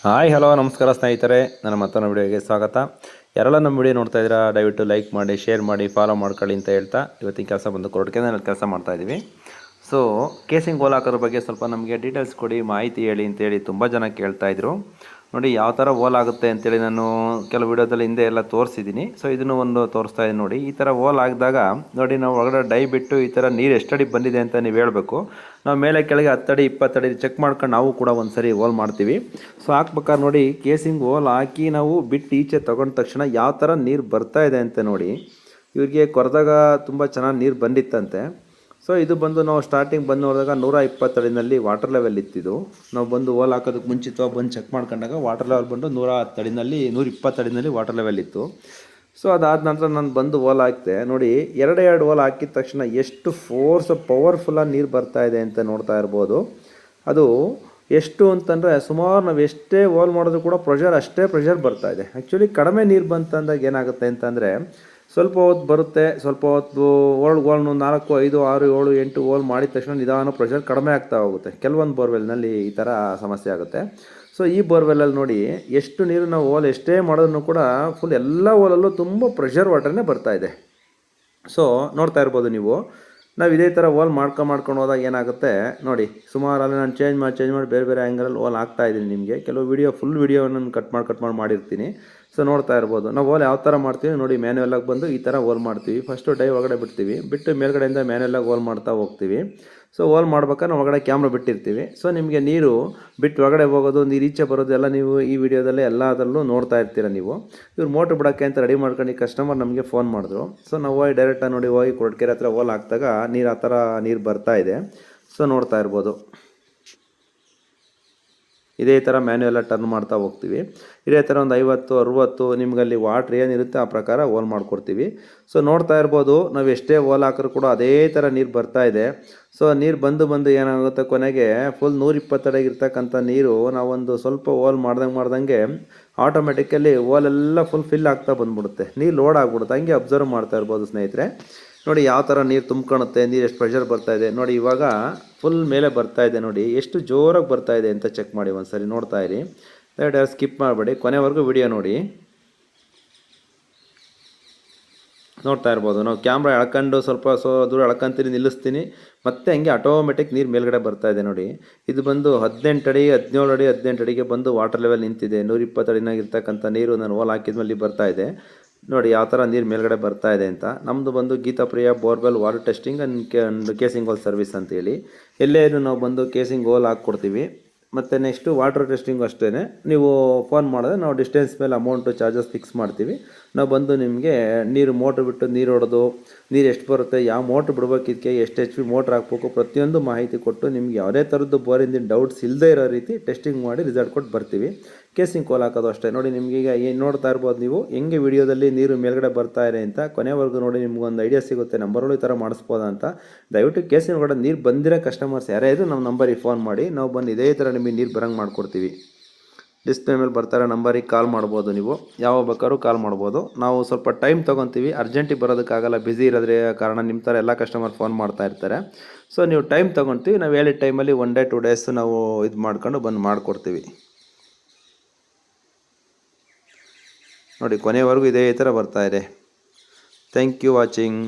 Hi hello ನಮಸ್ಕಾರ ಸ್ನೇಹಿತರೆ, ನನ್ನ ಮತ್ತೊಂದು ವಿಡಿಯೋಗೆ ಸ್ವಾಗತ. ಯಾರೆಲ್ಲ ನಮ್ಮ ವಿಡಿಯೋ ನೋಡ್ತಾ ಇದ್ದೀರಾ ದಯವಿಟ್ಟು ಲೈಕ್ ಮಾಡಿ, ಶೇರ್ ಮಾಡಿ, ಫಾಲೋ ಮಾಡ್ಕೊಳ್ಳಿ ಅಂತ ಹೇಳ್ತಾ ಇವತ್ತಿನ ಕೆಲಸ ಬಂದು ಕೊರಟಗೆರೆಯಲ್ಲಿ ಕೆಲಸ ಮಾಡ್ತಾಯಿದ್ದೀವಿ. ಸೊ ಕೇಸಿಂಗ್ ಹೋಲ್ ಹಾಕೋದ್ರ ಬಗ್ಗೆ ಸ್ವಲ್ಪ ನಮಗೆ ಡೀಟೇಲ್ಸ್ ಕೊಡಿ, ಮಾಹಿತಿ ಹೇಳಿ ಅಂತೇಳಿ ತುಂಬ ಜನ ಕೇಳ್ತಾಯಿದ್ರು. ನೋಡಿ ಯಾವ ಥರ ಹೋಲ್ ಆಗುತ್ತೆ ಅಂತೇಳಿ ನಾನು ಕೆಲವು ವಿಡಿಯೋದಲ್ಲಿ ಹಿಂದೆ ಎಲ್ಲ ತೋರಿಸಿದ್ದೀನಿ. ಸೊ ಇದನ್ನು ಒಂದು ತೋರಿಸ್ತಾ ಇದ್ದೀನಿ ನೋಡಿ. ಈ ಥರ ಹೋಲ್ ಆಗಿದಾಗ ನೋಡಿ, ನಾವು ಒಳಗಡೆ ಡೈ ಬಿಟ್ಟು ಈ ಥರ ನೀರು ಎಷ್ಟಡಿ ಬಂದಿದೆ ಅಂತ ನೀವು ಹೇಳಬೇಕು. ನಾವು ಮೇಲೆ ಕೆಳಗೆ 10 ಅಡಿ 20 ಅಡಿ ಚೆಕ್ ಮಾಡ್ಕೊಂಡು ನಾವು ಕೂಡ ಒಂದು ಸರಿ ಹೋಲ್ ಮಾಡ್ತೀವಿ. ಸೊ ಹಾಕ್ಬೇಕಾದ್ರೆ ನೋಡಿ, ಕೇಸಿಂಗ್ ಹೋಲ್ ಹಾಕಿ ನಾವು ಬಿಟ್ಟು ಈಚೆ ತೊಗೊಂಡ ತಕ್ಷಣ ಯಾವ ಥರ ನೀರು ಬರ್ತಾ ಇದೆ ಅಂತ ನೋಡಿ. ಇವ್ರಿಗೆ ಕೊರೆದಾಗ ತುಂಬ ಚೆನ್ನಾಗಿ ನೀರು ಬಂದಿತ್ತಂತೆ. ಸೊ ಇದು ಬಂದು ನಾವು ಸ್ಟಾರ್ಟಿಂಗ್ ಬಂದು ನೋಡಿದಾಗ 120 ಅಡಿನಲ್ಲಿ ವಾಟರ್ ಲೆವೆಲ್ ಇತ್ತಿದ್ದು. ನಾವು ಬಂದು ಹೋಲ್ ಹಾಕೋದಕ್ಕೆ ಮುಂಚಿತವಾಗಿ ಬಂದು ಚೆಕ್ ಮಾಡ್ಕೊಂಡಾಗ ವಾಟರ್ ಲೆವೆಲ್ ಬಂದು 110 ಅಡಿನಲ್ಲಿ 120 ಅಡಿನಲ್ಲಿ ವಾಟರ್ ಲೆವೆಲ್ ಇತ್ತು. ಸೊ ಅದಾದ ನಂತರ ನಾನು ಬಂದು ಹೋಲ್ ಹಾಕಿದೆ ನೋಡಿ. ಎರಡು ಹೋಲ್ ಹಾಕಿದ ತಕ್ಷಣ ಎಷ್ಟು ಪವರ್ಫುಲ್ಲಾಗಿ ನೀರು ಬರ್ತಾ ಇದೆ ಅಂತ ನೋಡ್ತಾ ಇರ್ಬೋದು. ಅದು ಎಷ್ಟು ಅಂತಂದರೆ ಸುಮಾರು ನಾವು ಎಷ್ಟೇ ಹೋಲ್ ಮಾಡಿದ್ರು ಕೂಡ ಅಷ್ಟೇ ಪ್ರೆಷರ್ ಬರ್ತಾ ಇದೆ. ಆ್ಯಕ್ಚುಲಿ ಕಡಿಮೆ ನೀರು ಬಂತಂದಾಗ ಏನಾಗುತ್ತೆ ಅಂತಂದರೆ ಸ್ವಲ್ಪ ಹೊತ್ತು ಬರುತ್ತೆ, ಸ್ವಲ್ಪ ಹೊತ್ತು ಹೋಲ್ಗಳು 4, 5, 6, 7, 8 ಹೋಲ್ ಮಾಡಿದ ತಕ್ಷಣ ನಿಧಾನ ಪ್ರೆಷರ್ ಕಡಿಮೆ ಆಗ್ತಾ ಹೋಗುತ್ತೆ. ಕೆಲವೊಂದು ಬೋರ್ವೆಲ್ನಲ್ಲಿ ಈ ಥರ ಸಮಸ್ಯೆ ಆಗುತ್ತೆ. ಸೊ ಈ ಬೋರ್ವೆಲ್ಲಲ್ಲಿ ನೋಡಿ, ಎಷ್ಟು ನೀರು ನಾವು ಹೋಲ್ ಎಷ್ಟೇ ಮಾಡೋದನ್ನು ಕೂಡ ಫುಲ್ ಎಲ್ಲ ಹೋಲಲ್ಲೂ ತುಂಬ ಪ್ರೆಷರ್ ವಾಟರ್ನೇ ಬರ್ತಾ ಇದೆ. ಸೊ ನೋಡ್ತಾ ಇರ್ಬೋದು ನೀವು. ನಾವು ಇದೇ ಥರ ಹೋಲ್ ಮಾಡ್ಕೊಂಡು ಹೋದಾಗ ಏನಾಗುತ್ತೆ ನೋಡಿ, ಸುಮಾರು ಅಲ್ಲಿ ನಾನು ಚೇಂಜ್ ಮಾಡಿ ಬೇರೆ ಬೇರೆ ಆ್ಯಂಗಲಲ್ಲಿ ಹೋಲ್ ಹಾಕ್ತಾಯಿದ್ದೀನಿ. ನಿಮಗೆ ಕೆಲವು ಫುಲ್ ವೀಡಿಯೋವನ್ನು ಕಟ್ ಮಾಡಿ ಮಾಡಿರ್ತೀನಿ. ಸೊ ನೋಡ್ತಾ ಇರ್ಬೋದು. ನಾವು ಹೋಲ್ ಯಾವ ಥರ ಮಾಡ್ತೀವಿ ನೋಡಿ. ಮ್ಯಾನ್ಯುಯಲಾಗಿ ಬಂದು ಈ ಥರ ಹೋಲ್ ಮಾಡ್ತೀವಿ. ಫಸ್ಟು ಡೈ ಒಳಗಡೆ ಬಿಡ್ತೀವಿ, ಬಿಟ್ಟು ಮೇಲ್ಗಡೆಯಿಂದ ಮ್ಯಾನ್ಯುಯಲಾಗಿ ಹೋಲ್ ಮಾಡ್ತಾ ಹೋಗ್ತೀವಿ. ಸೊ ಹೋಲ್ ಮಾಡ್ಬೇಕಾದ್ರೆ ನಾವು ಒಳಗಡೆ ಕ್ಯಾಮ್ರಾ ಬಿಟ್ಟಿರ್ತೀವಿ. ಸೊ ನಿಮಗೆ ನೀರು ಬಿಟ್ಟು ಒಳಗಡೆ ಹೋಗೋದು, ನೀರು ಈಚೆ ಬರೋದು ಎಲ್ಲ ನೀವು ಈ ವಿಡಿಯೋದಲ್ಲೇ ಎಲ್ಲದರಲ್ಲೂ ನೋಡ್ತಾ ಇರ್ತೀರ ನೀವು. ಇವ್ರು ಮೋಟ್ರ್ ಬಿಡೋಕ್ಕೆ ಅಂತ ರೆಡಿ ಮಾಡ್ಕೊಂಡು ಈ ಕಸ್ಟಮರ್ ನಮಗೆ ಫೋನ್ ಮಾಡಿದ್ರು. ಸೊ ನಾವು ಹೋಗಿ ಡೈರೆಕ್ಟಾಗಿ ನೋಡಿ ಹೋಗಿ ಕೊರಟಗೆರೆ ಹತ್ರ ಹೋಲ್ ಹಾಕಿದಾಗ ನೀರು ಆ ಥರ ನೀರು ಬರ್ತಾ ಇದೆ. ಸೊ ನೋಡ್ತಾ ಇರ್ಬೋದು. ಇದೇ ಥರ ಮ್ಯಾನ್ಯುಯಲಾಗಿ ಟರ್ನ್ ಮಾಡ್ತಾ ಹೋಗ್ತೀವಿ. ಇದೇ ಥರ ಒಂದು 50, 60 ನಿಮಗಲ್ಲಿ ವಾಟ್ರ್ ಏನಿರುತ್ತೆ ಆ ಪ್ರಕಾರ ಹೋಲ್ ಮಾಡ್ಕೊಡ್ತೀವಿ. ಸೊ ನೋಡ್ತಾ ಇರ್ಬೋದು, ನಾವು ಎಷ್ಟೇ ಹೋಲ್ ಹಾಕಿದ್ರು ಕೂಡ ಅದೇ ಥರ ನೀರು ಬರ್ತಾ ಇದೆ. ಸೊ ನೀರು ಬಂದು ಏನಾಗುತ್ತೆ, ಕೊನೆಗೆ ಫುಲ್ 120 ಅಡಿಗಿರ್ತಕ್ಕಂಥ ನೀರು ನಾವೊಂದು ಸ್ವಲ್ಪ ಹೋಲ್ ಮಾಡ್ದಂಗೆ ಆಟೋಮೆಟಿಕಲಿ ಹೋಲೆಲ್ಲ ಫುಲ್ ಫಿಲ್ ಆಗ್ತಾ ಬಂದ್ಬಿಡುತ್ತೆ. ನೀರು ಲೋಡ್ ಆಗಿಬಿಡುತ್ತೆ. ಹಂಗೆ ಅಬ್ಸರ್ವ್ ಮಾಡ್ತಾ ಇರ್ಬೋದು ಸ್ನೇಹಿತರೆ. ನೋಡಿ ಯಾವ ಥರ ನೀರು ತುಂಬ್ಕೊಳುತ್ತೆ, ನೀರು ಎಷ್ಟು ಪ್ರೆಷರ್ ಬರ್ತಾ ಇದೆ ನೋಡಿ. ಇವಾಗ ಫುಲ್ ಮೇಲೆ ಬರ್ತಾ ಇದೆ ನೋಡಿ, ಎಷ್ಟು ಜೋರಾಗಿ ಬರ್ತಾ ಇದೆ ಅಂತ ಚೆಕ್ ಮಾಡಿ ಒಂದ್ಸರಿ ನೋಡ್ತಾ ಇರಿ. ಸ್ಕಿಪ್ ಮಾಡಬೇಡಿ, ಕೊನೆವರೆಗೂ ವಿಡಿಯೋ ನೋಡಿ. ನೋಡ್ತಾ ಇರ್ಬೋದು. ನಾವು ಕ್ಯಾಮ್ರಾ ಎಳ್ಕೊಂಡು ಸ್ವಲ್ಪ ದೂರ ಎಳ್ಕೊಂತೀನಿ, ನಿಲ್ಲಿಸ್ತೀನಿ, ಮತ್ತೆ ಹಂಗೆ ಆಟೋಮೆಟಿಕ್ ನೀರು ಮೇಲ್ಗಡೆ ಬರ್ತಾ ಇದೆ ನೋಡಿ. ಇದು ಬಂದು 18 ಅಡಿ 17 ಅಡಿ 18 ಅಡಿಗೆ ಬಂದು ವಾಟರ್ ಲೆವೆಲ್ ನಿಂತಿದೆ. 120 ಅಡಿನಾಗಿರ್ತಕ್ಕಂಥ ನೀರು ನಾನು ಹೋಲ್ ಹಾಕಿದ್ಮೇಲೆ ಬರ್ತಾ ಇದೆ ನೋಡಿ. ಯಾವ ಥರ ನೀರು ಮೇಲ್ಗಡೆ ಬರ್ತಾ ಇದೆ ಅಂತ. ನಮ್ಮದು ಬಂದು Geethapriya borewell water testing and casing hole service ಅಂತೇಳಿ. ಎಲ್ಲೇ ನಾವು ಬಂದು ಕೇಸಿಂಗ್ ಹೋಲ್ ಹಾಕ್ಕೊಡ್ತೀವಿ. ಮತ್ತು ನೆಕ್ಸ್ಟು ವಾಟರ್ ಟೆಸ್ಟಿಂಗು ಅಷ್ಟೇ. ನೀವು ಫೋನ್ ಮಾಡಿದ್ರೆ ನಾವು ಡಿಸ್ಟೆನ್ಸ್ ಮೇಲೆ ಅಮೌಂಟು ಚಾರ್ಜಸ್ ಫಿಕ್ಸ್ ಮಾಡ್ತೀವಿ. ನಾವು ಬಂದು ನಿಮಗೆ ನೀರು ಮೋಟ್ರ್ ಬಿಟ್ಟು ನೀರು ಹೊಡೆದು ನೀರು ಎಷ್ಟು ಬರುತ್ತೆ, ಯಾವ ಮೋಟ್ರ್ ಬಿಡ್ಬೇಕು, ಇದಕ್ಕೆ ಎಷ್ಟು HP ಮೋಟ್ರ್ ಹಾಕ್ಬೇಕು, ಪ್ರತಿಯೊಂದು ಮಾಹಿತಿ ಕೊಟ್ಟು ನಿಮ್ಗೆ ಯಾವುದೇ ಥರದ್ದು ಬೋರಿಂದ ಡೌಟ್ಸ್ ಇಲ್ಲದೇ ಇರೋ ರೀತಿ ಟೆಸ್ಟಿಂಗ್ ಮಾಡಿ ರಿಸಲ್ಟ್ ಕೊಟ್ಟು ಬರ್ತೀವಿ. ಕೇಸಿಂಗ್ ಹೋಲ್ ಹಾಕೋದು ಅಷ್ಟೇ ನೋಡಿ. ನಿಮಗೀಗ ಏನು ನೋಡ್ತಾ ಇರ್ಬೋದು ನೀವು, ಹೆಂಗೆ ವಿಡಿಯೋದಲ್ಲಿ ನೀರು ಮೇಲ್ಗಡೆ ಬರ್ತಾ ಇದೆ ಅಂತ. ಕೊನೆವರೆಗೂ ನೋಡಿ, ನಿಮ್ಗೊಂದು ಐಡಿಯಾ ಸಿಗುತ್ತೆ ನಂಬರ್ಗಳು ಈ ಥರ ಮಾಡಿಸ್ಬೋದಾ ಅಂತ. ದಯವಿಟ್ಟು ಕೇಸಿನ ಒಳಗಡೆ ನೀರು ಬಂದಿರೋ ಕಸ್ಟಮರ್ಸ್ ಯಾರೇ ಇದ್ದರೂ ನಮ್ಮ ನಂಬರಿಗೆ ಫೋನ್ ಮಾಡಿ, ನಾವು ಬಂದು ಇದೇ ಥರ ನಿಮಗೆ ನೀರು ಬರಂಗೆ ಮಾಡಿಕೊಡ್ತೀವಿ. ಡಿಸ್ಪ್ಲೇ ಮೇಲೆ ಬರ್ತಾರೆ ನಂಬರಿಗೆ ಕಾಲ್ ಮಾಡ್ಬೋದು. ನೀವು ಯಾವಾಗ ಬೇಕಾದ್ರೂ ಕಾಲ್ ಮಾಡ್ಬೋದು. ನಾವು ಸ್ವಲ್ಪ ಟೈಮ್ ತೊಗೊತೀವಿ, ಅರ್ಜೆಂಟಿಗೆ ಬರೋದಕ್ಕಾಗಲ್ಲ, ಬ್ಯುಸಿ ಇರೋದ್ರೆ ಕಾರಣ. ನಿಮ್ಮ ಥರ ಎಲ್ಲ ಕಸ್ಟಮರ್ ಫೋನ್ ಮಾಡ್ತಾ ಇರ್ತಾರೆ. ಸೊ ನೀವು ಟೈಮ್ ತೊಗೊತೀವಿ, ನಾವು ಹೇಳಿದ ಟೈಮಲ್ಲಿ 1 day 2 days ನಾವು ಇದು ಮಾಡ್ಕೊಂಡು ಬಂದು ಮಾಡಿಕೊಡ್ತೀವಿ ನೋಡಿ. ಕೊನೆಯವರೆಗೂ ಇದೇ ಥರ ಬರ್ತಾ ಇದೆ. Thank you watching.